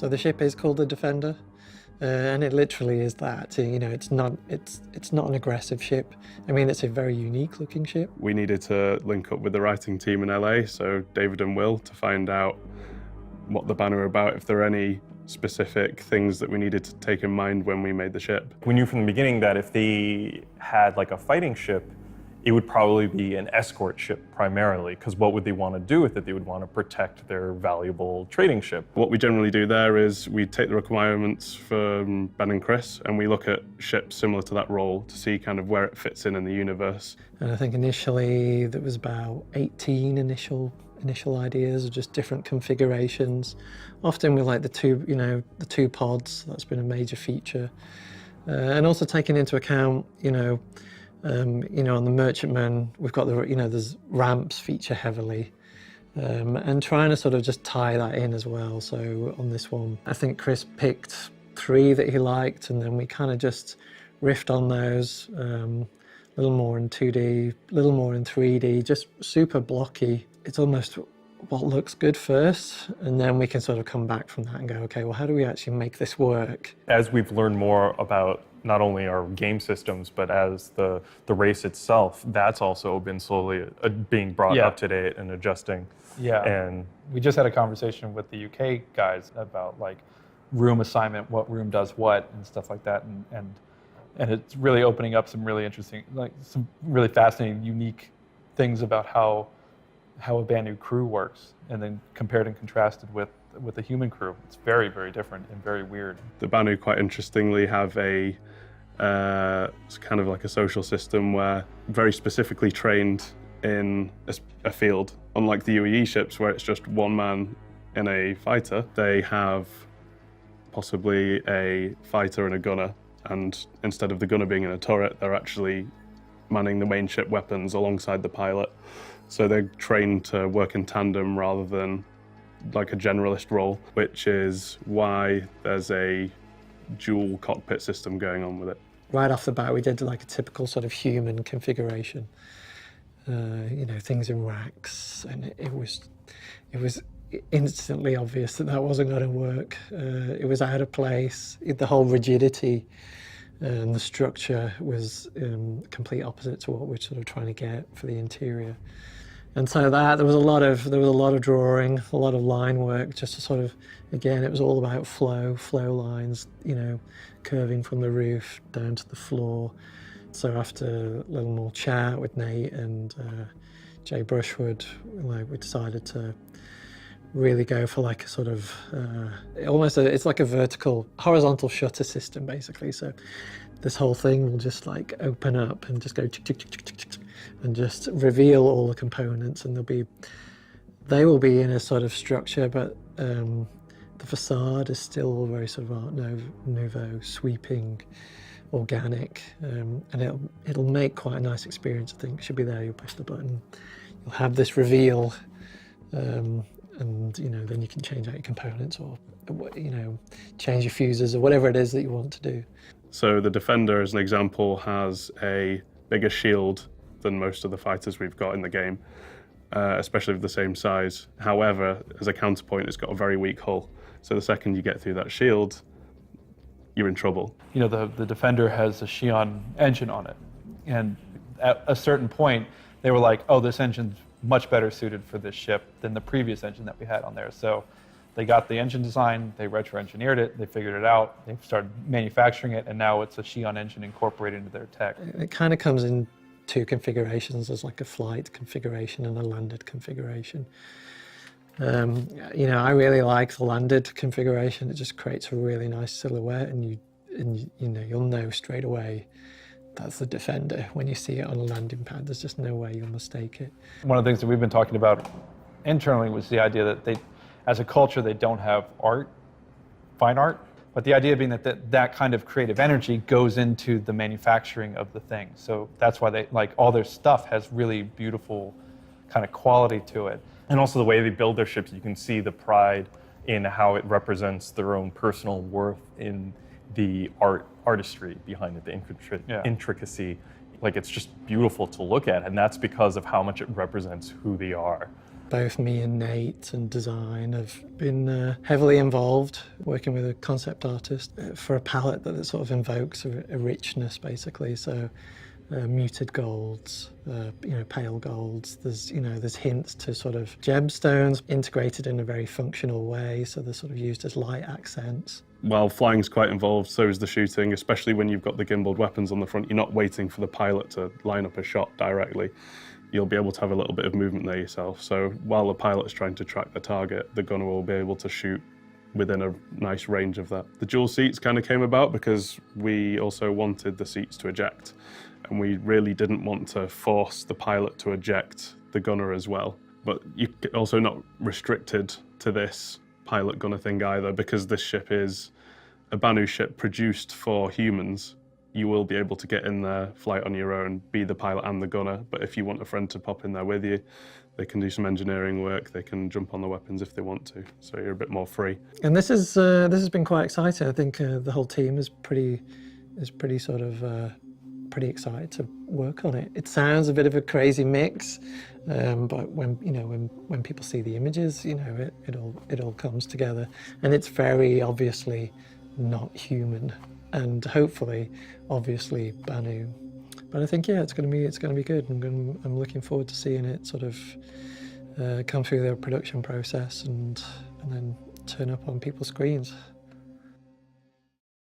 So the ship is called the Defender, and it literally is that. You know, it's not an aggressive ship. I mean, it's a very unique looking ship. We needed to link up with the writing team in LA, so David and Will, to find out what the Banu are about, if there are any specific things that we needed to take in mind when we made the ship. We knew from the beginning that if they had like a fighting ship, it would probably be an escort ship primarily, because what would they want to do with it? They would want to protect their valuable trading ship. What we generally do there is we take the requirements from Ben and Chris, and we look at ships similar to that role to see kind of where it fits in the universe. And I think initially there was about 18 initial ideas of just different configurations. Often with like the two pods, that's been a major feature. And also taking into account, on the Merchantman, we've got there's ramps feature heavily, and trying to sort of just tie that in as well. So on this one, I think Chris picked 3 that he liked, and then we kind of just riffed on those, a little more in 2D, a little more in 3D, just super blocky. It's almost what looks good first, and then we can sort of come back from that and go, okay, well, how do we actually make this work? As we've learned more about not only our game systems, but as the race itself, that's also been slowly being brought up to date and adjusting. Yeah, and we just had a conversation with the UK guys about like room assignment, what room does what, and stuff like that, and it's really opening up some really interesting, like some really fascinating, unique things about how a Banu crew works, and then compared and contrasted with the human crew. It's very, very different and very weird. The Banu, quite interestingly, have it's kind of like a social system where very specifically trained in a field. Unlike the UEE ships where it's just one man in a fighter, they have possibly a fighter and a gunner, and instead of the gunner being in a turret, they're actually manning the main ship weapons alongside the pilot. So they're trained to work in tandem rather than like a generalist role, which is why there's a dual cockpit system going on with it. Right off the bat, we did like a typical sort of human configuration. Things in racks, and it was instantly obvious that wasn't going to work. It was out of place. The whole rigidity and the structure was complete opposite to what we're sort of trying to get for the interior. And so there was a lot of drawing, a lot of line work, just to sort of, again, it was all about flow lines, curving from the roof down to the floor. So after a little more chat with Nate and Jay Brushwood, we decided to really go for like a sort of, it's like a horizontal shutter system, basically. So this whole thing will just like open up and just go tick, tick, tick, tick, tick, tick, and just reveal all the components, and they will be in a sort of structure, but the facade is still all very sort of Art Nouveau, sweeping, organic, and it'll make quite a nice experience. I think it should be there. You'll push the button, you'll have this reveal, and then you can change out your components, or change your fuses, or whatever it is that you want to do. So the Defender, as an example, has a bigger shield than most of the fighters we've got in the game, especially of the same size. However, as a counterpoint, it's got a very weak hull. So the second you get through that shield, you're in trouble. The Defender has a Xi'an engine on it, and at a certain point, they were like, oh, this engine's much better suited for this ship than the previous engine that we had on there. So they got the engine design, they retro-engineered it, they figured it out, they started manufacturing it, and now it's a Xi'an engine incorporated into their tech. It kind of comes in 2 configurations. There's like a flight configuration and a landed configuration. I really like the landed configuration. It just creates a really nice silhouette, and you'll know straight away that's the Defender when you see it on a landing pad. There's just no way you'll mistake it. One of the things that we've been talking about internally was the idea that as a culture, they don't have fine art, but the idea being that kind of creative energy goes into the manufacturing of the thing. So that's why all their stuff has really beautiful kind of quality to it. And also the way they build their ships, you can see the pride in how it represents their own personal worth in the artistry behind it, the intricacy. Like, it's just beautiful to look at, and that's because of how much it represents who they are. Both me and Nate and design have been heavily involved working with a concept artist for a palette that sort of invokes a richness, basically. So muted golds, pale golds. There's hints to sort of gemstones integrated in a very functional way. So they're sort of used as light accents. While flying's quite involved, so is the shooting, especially when you've got the gimbaled weapons on the front. You're not waiting for the pilot to line up a shot directly. You'll be able to have a little bit of movement there yourself. So while the pilot's trying to track the target, the gunner will be able to shoot within a nice range of that. The dual seats kind of came about because we also wanted the seats to eject, and we really didn't want to force the pilot to eject the gunner as well. But you're also not restricted to this pilot gunner thing either, because this ship is a Banu ship produced for humans. You will be able to get in there, fly it on your own, be the pilot and the gunner. But if you want a friend to pop in there with you, they can do some engineering work. They can jump on the weapons if they want to. So you're a bit more free. And this has been quite exciting. I think the whole team is pretty excited to work on it. It sounds a bit of a crazy mix, but when people see the images, it all comes together, and it's very obviously not human, and hopefully, obviously Banu. But I think it's going to be good. I'm looking forward to seeing it sort of come through the production process and then turn up on people's screens.